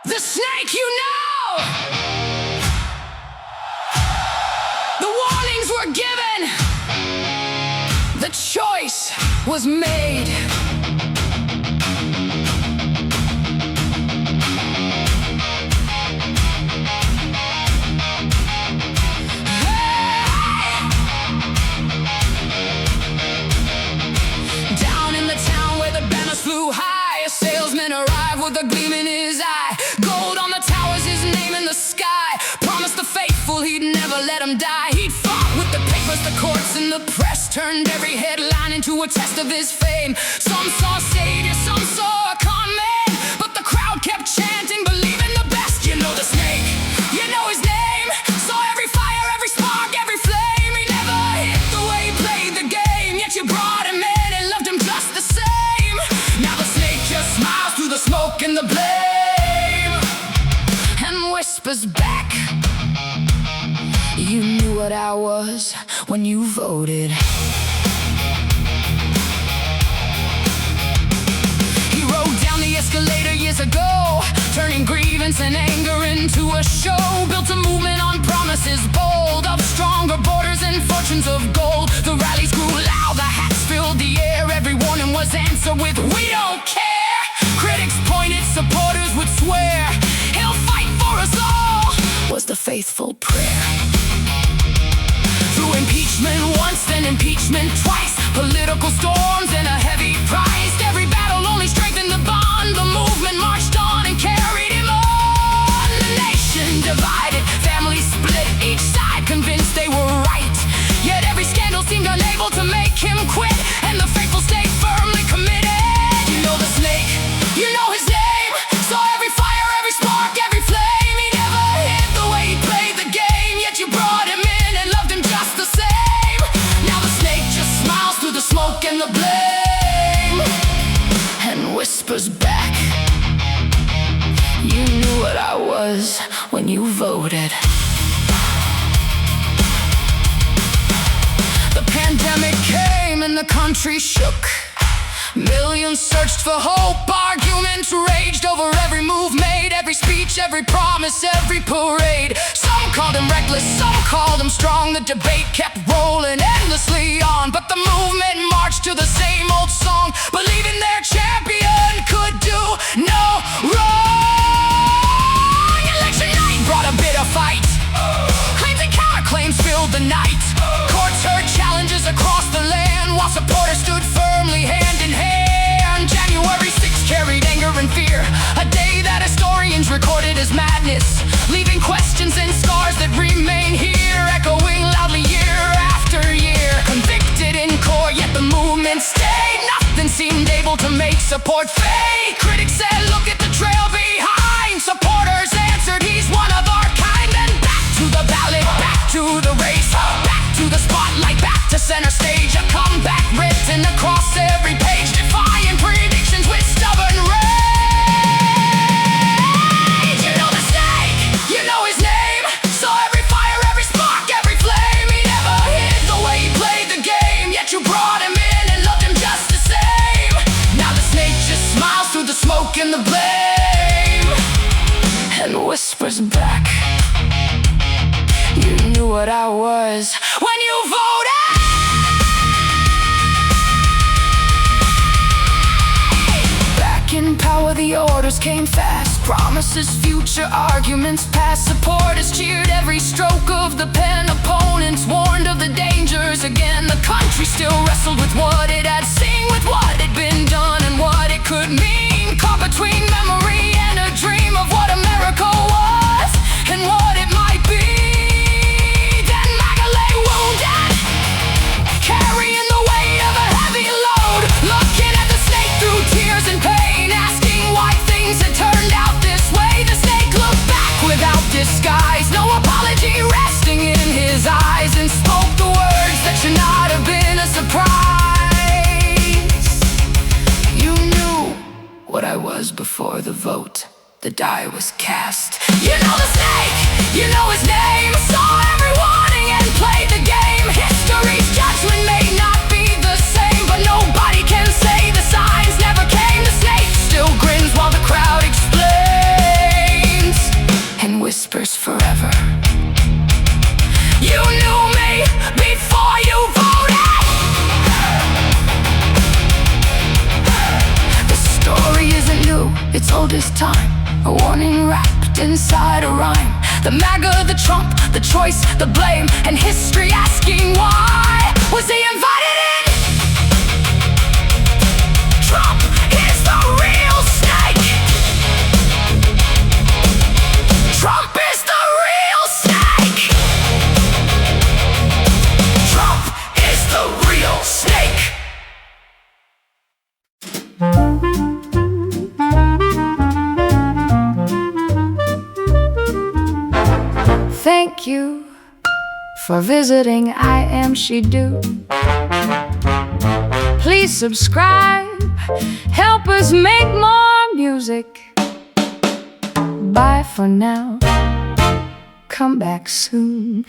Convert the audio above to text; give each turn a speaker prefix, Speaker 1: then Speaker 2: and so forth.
Speaker 1: The snake, you know! The warnings were given. The choice was made. Down in the town where the banners flew high, a salesman arrived with a gleam in his eye. Gold on the towers, his name in the sky. Promised the faithful he'd never let him die. He'd fought with the papers, the courts, and the press. Turned every headline into a test of his fame. Some saw savior, some saw a con man, but the crowd kept chanting, believing the best. You know the snake, you know his name. Saw every fire, every spark, every flame. He never hit the way he played the game, yet you brought him in and loved him just the same. Now the snake just smiles through the smoke and the blame, and whispers back, you knew what I was when you voted. He rode down the escalator years ago, turning grievance and anger into a show. Built a movement on promises bold, of stronger borders and fortunes of gold. The rallies grew loud, the hats filled the air. Every warning was answered with, we don't care. Critics pointed, supporters would swear, he'll fight for us all, was the faithful prayer. Through impeachment once, then impeachment twice, political storms and a heavy price. Every battle only strengthened the bond. The movement marched on and carried him on. The nation divided, families split, each side convinced they were right. Yet every scandal seemed unable to make him quit, and the faithful stayed firmly committed. You know the snake, you know his name. Saw every fire, every spark, every flame. He never hit the way he played the game, yet you brought him in and loved him just the same. Now the snake just smiles through the smoke and the blame, and whispers back, you knew what I was when you voted. The pandemic came and the country shook. Millions searched for hope, arguments raged over every move made, every speech, every promise, every parade. Some called him reckless, some called him strong. The debate kept rolling endlessly on, but the movement marched to the same old song, believing their champion could do no wrong. Election night brought a bitter fight, claims and counterclaims filled the night. Courts heard challenges across the land, while supporters stood firmly hand in hand. January 6th carried anger and fear, a day that historians recorded as madness, leaving questions and scars that remain here, echoing loudly year after year. Convicted in court, yet the movement stayed. Nothing seemed able to make support fade. Critics said, look at the trail behind. Supporters answered, he's one of our kind. Then back to the ballot, back to the race, back to the spotlight, back to center stage. A comeback written across every page, defying predictions with stubborn rage. You know the snake, you know his name. Saw every fire, every spark, every flame. He never hid the way he played the game, yet you brought him in and loved him just the same. Now the snake just smiles through the smoke and the blame, and whispers back, you knew what I was when you voted. Back in power, the orders came fast. Promises, future arguments past. Supporters cheered every stroke of the pen. Opponents warned of the dangers again. The country still wrestled with what it had seen, with what had been done and what it could mean. Caught between memory and a dream of what America was and what it might be. Carrying the weight of a heavy load, looking at the snake through tears and pain, asking why things had turned out this way. The snake looked back without disguise, no apology resting in his eyes, and spoke the words that should not have been a surprise. You knew what I was before the vote, the die was cast. You know the snake, you know his name. Saw every warning and played the game. History's judgment may not be the same, but nobody can say the signs never came. The snake still grins while the crowd explains. world is time, a warning wrapped inside a rhyme. The MAGA, the Trump, the choice, the blame, and history asking why was he invited in? Trump is the real snake. Trump is the real snake. Trump is the real snake. Thank you for visiting iamshedo. Please subscribe, help us make more music. Bye for now, come back soon.